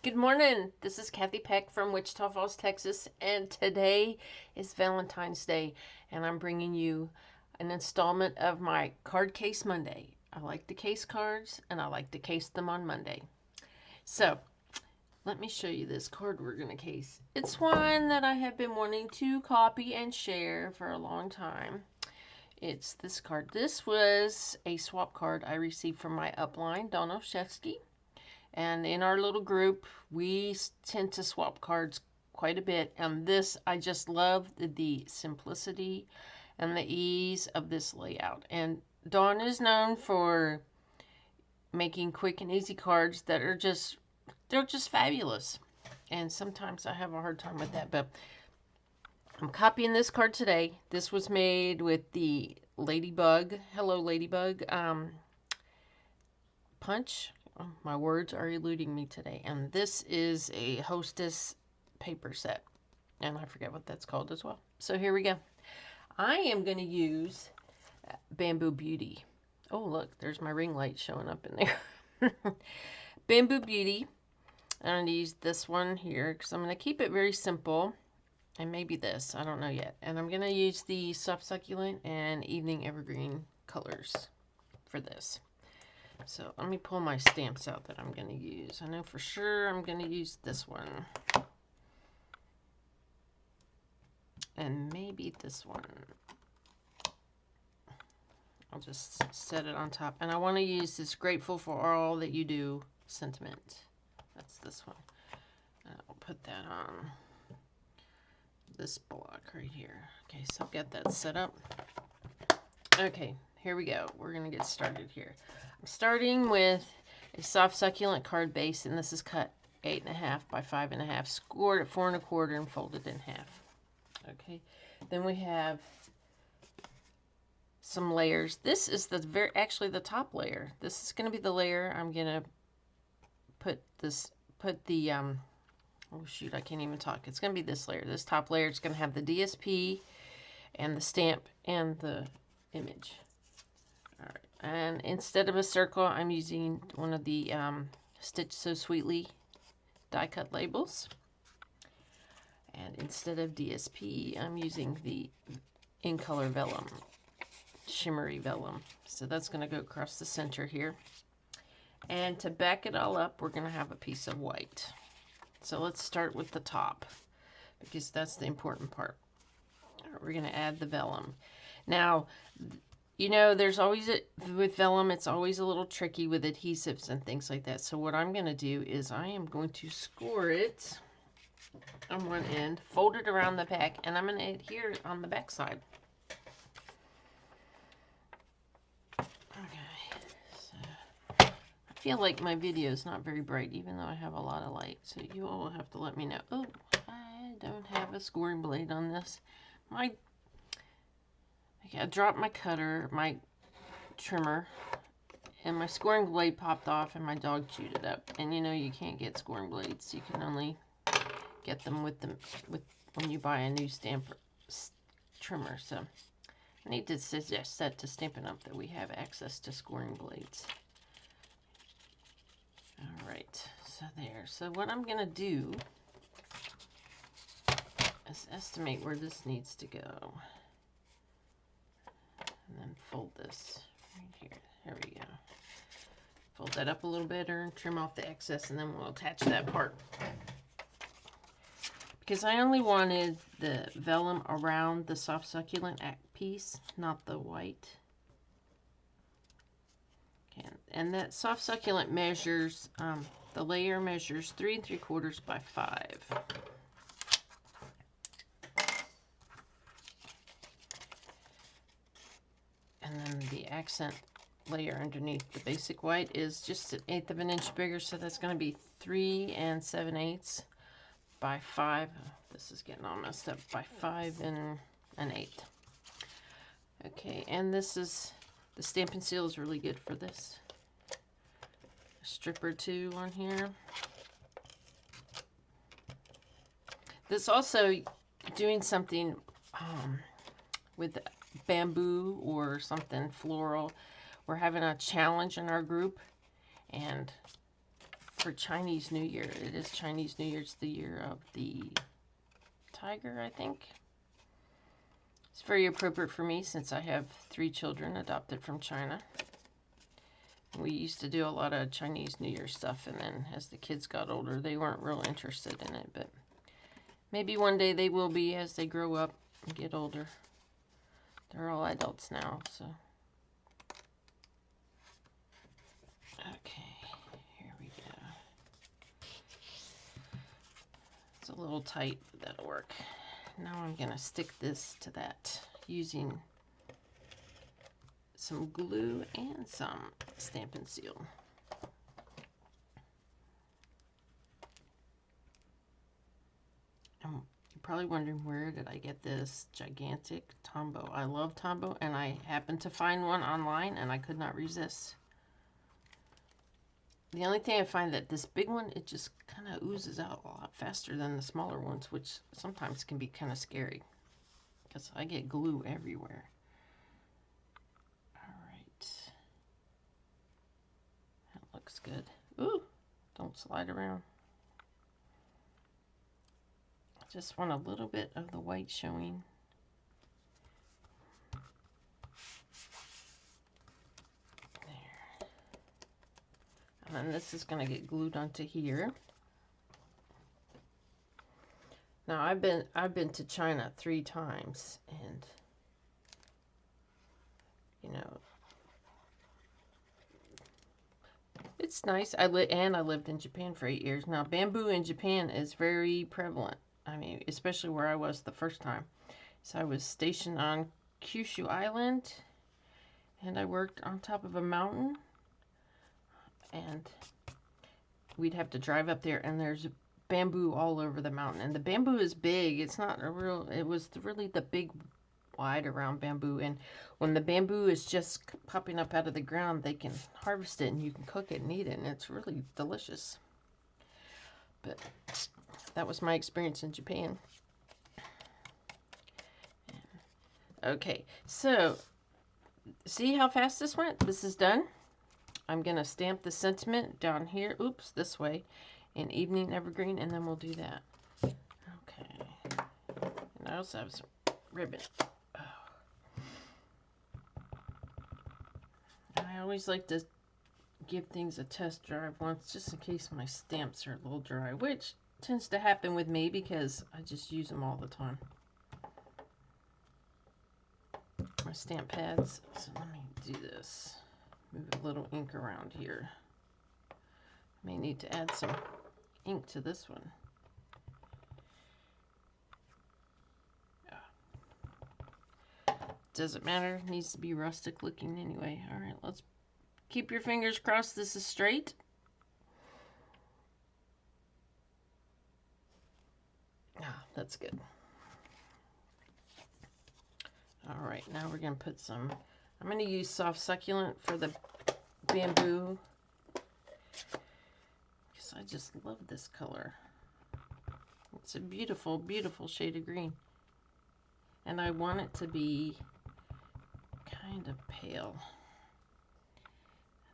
Good morning. This is Kathy Peck from Wichita Falls, Texas, and today is Valentine's Day, and I'm bringing you an installment of my Card Case Monday. I like to case cards, and I like to case them on Monday. So, let me show you this card we're going to case. It's one that I have been wanting to copy and share for a long time. It's this card. This was a swap card I received from my upline, Don Olszewski. And in our little group, we tend to swap cards quite a bit. And this, I just love the simplicity and the ease of this layout. And Dawn is known for making quick and easy cards that are they're just fabulous. And sometimes I have a hard time with that, but I'm copying this card today. This was made with the Ladybug, Hello Ladybug punch. Oh, my words are eluding me today. And this is a Hostess paper set. And I forget what that's called as well. So here we go. I am going to use Bamboo Beauty. Oh, look, there's my ring light showing up in there. Bamboo Beauty. I'm going to use this one here because I'm going to keep it very simple. And maybe this. I don't know yet. And I'm going to use the Soft Succulent and Evening Evergreen colors for this. So let me pull my stamps out that I'm going to use. I know for sure I'm going to use this one. And maybe this one. I'll just set it on top. And I want to use this Grateful for All That You Do sentiment. That's this one. And I'll put that on this block right here. Okay, so I've got that set up. Okay, here we go. We're going to get started here. I'm starting with a Soft Succulent card base, and this is cut 8.5 by 5.5, scored at 4 1/4, and folded in half. Okay, then we have some layers. This is actually the top layer. This is going to be the layer I'm going to put the oh shoot, I can't even talk. It's going to be this layer. This top layer is going to have the DSP and the stamp and the image. All right. And instead of a circle, I'm using one of the Stitch So Sweetly die cut labels. And instead of DSP, I'm using the In Color Vellum, shimmery vellum. So that's going to go across the center here. And to back it all up, we're going to have a piece of white. So let's start with the top, because that's the important part. We're going to add the vellum. Now, you know, there's always, with vellum, it's always a little tricky with adhesives and things like that. So what I'm going to do is I am going to score it on one end, fold it around the back, and I'm going to adhere it on the back side. Okay, so I feel like my video is not very bright, even though I have a lot of light. So you all will have to let me know. Oh, I don't have a scoring blade on this. I dropped my cutter, my trimmer, and my scoring blade popped off and my dog chewed it up. And you know you can't get scoring blades. You can only get them with when you buy a new trimmer. So I need to suggest that to Stampin' Up that we have access to scoring blades. Alright, so there. So what I'm going to do is estimate where this needs to go. And then fold this right here. There we go. Fold that up a little better and trim off the excess, and then we'll attach that part. Because I only wanted the vellum around the Soft Succulent piece, not the white. Okay, and that Soft Succulent measures, the layer measures 3 3/4 by 5. And then the accent layer underneath the basic white is just 1/8 of an inch bigger, so that's going to be 3 7/8 by 5. This is getting all messed up. By 5 1/8. Okay, and this is the Stampin' Seal is really good for this. A strip or two on here. This also doing something with bamboo or something floral. We're having a challenge in our group, and for Chinese New Year. It is Chinese New Year. It's the year of the tiger, I think. It's very appropriate for me since I have 3 children adopted from China. We used to do a lot of Chinese New Year stuff, and then as the kids got older, they weren't real interested in it, but maybe one day they will be as they grow up and get older. They're all adults now, so. Okay, here we go. It's a little tight, but that'll work. Now I'm gonna stick this to that using some glue and some Stampin' Seal. You're probably wondering, where did I get this gigantic Tombow? I love Tombow, and I happened to find one online, and I could not resist. The only thing I find that this big one, it just kind of oozes out a lot faster than the smaller ones, which sometimes can be kind of scary because I get glue everywhere. All right. That looks good. Ooh, don't slide around. I just want a little bit of the white showing. And this is going to get glued onto here. Now I've been to China 3 times, and you know, it's nice. I lived in Japan for 8 years. Now bamboo in Japan is very prevalent. I mean, especially where I was the first time. So I was stationed on Kyushu Island, and I worked on top of a mountain. And we'd have to drive up there, and there's bamboo all over the mountain. And the bamboo is big. It's not a real, it was really the big, wide around bamboo. And when the bamboo is just popping up out of the ground, they can harvest it, and you can cook it and eat it, and it's really delicious. But that was my experience in Japan. Okay, so see how fast this went? This is done. I'm going to stamp the sentiment down here, oops, this way, in Evening Evergreen, and then we'll do that. Okay. And I also have some ribbon. Oh. I always like to give things a test drive once, just in case my stamps are a little dry, which tends to happen with me because I just use them all the time. My stamp pads. So let me do this. Move a little ink around here. May need to add some ink to this one. Doesn't matter. It needs to be rustic looking anyway. All right, let's keep your fingers crossed this is straight. Ah, that's good. All right, now we're going to put some, I'm going to use soft succulent for the bamboo because I just love this color. It's a beautiful, beautiful shade of green. And I want it to be kind of pale.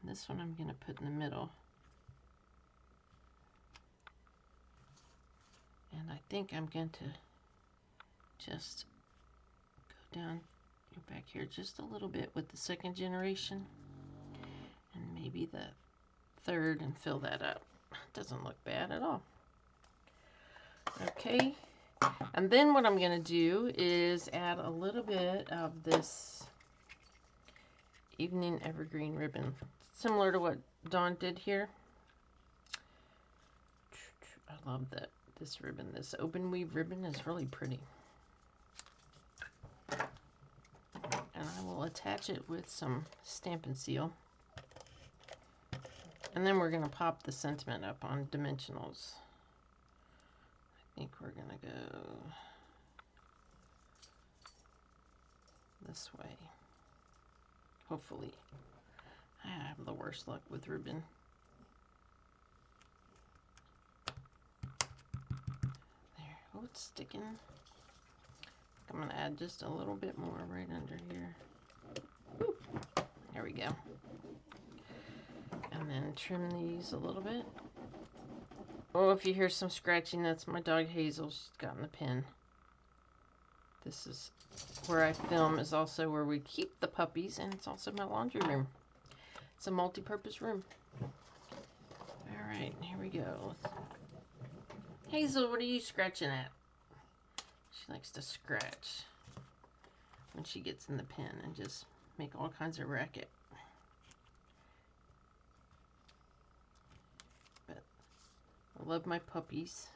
And this one I'm going to put in the middle. And I think I'm going to just go down back here just a little bit with the second generation. And maybe the third and fill that up. Doesn't look bad at all. Okay. And then what I'm going to do is add a little bit of this Evening Evergreen ribbon. Similar to what Dawn did here. I love that. This ribbon, this open weave ribbon is really pretty. And I will attach it with some Stampin' Seal. And then we're going to pop the sentiment up on dimensionals. I think we're going to go this way. Hopefully. I have the worst luck with ribbon. There. Oh, it's sticking. I'm going to add just a little bit more right under here. Woo. There we go. And then trim these a little bit. Oh, if you hear some scratching, that's my dog Hazel. She's gotten the pin. This is where I film, is also where we keep the puppies, and it's also my laundry room. It's a multi-purpose room. All right, here we go. Hazel, what are you scratching at? She likes to scratch when she gets in the pen and just make all kinds of racket. But I love my puppies.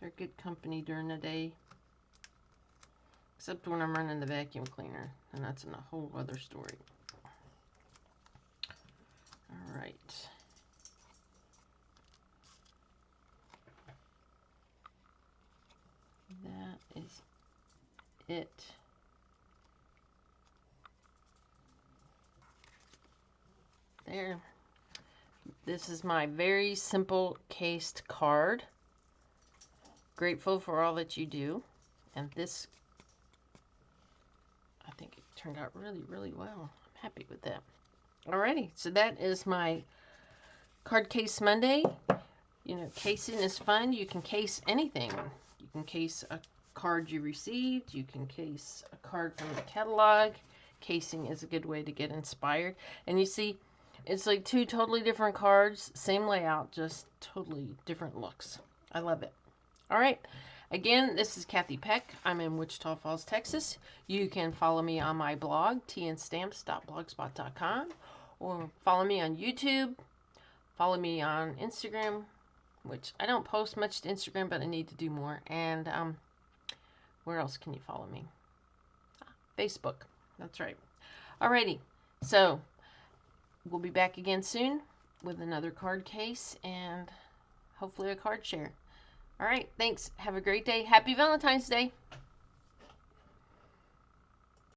They're good company during the day. Except when I'm running the vacuum cleaner, and that's in a whole other story. All right. That is it. There. This is my very simple cased card. Grateful for all that you do. And this, I think it turned out really, really well. I'm happy with that. Alrighty, so that is my Card Case Monday. You know, casing is fun. You can case anything. You can case a card you received. You can case a card from the catalog. Casing is a good way to get inspired. And you see, it's like two totally different cards, same layout, just totally different looks. I love it. All right. Again, this is Kathy Peck. I'm in Wichita Falls, Texas. You can follow me on my blog, tnstamps.blogspot.com, or follow me on YouTube. Follow me on Instagram, which I don't post much to Instagram, but I need to do more. And where else can you follow me? Facebook. That's right. Alrighty. So we'll be back again soon with another card case and hopefully a card share. All right. Thanks. Have a great day. Happy Valentine's Day.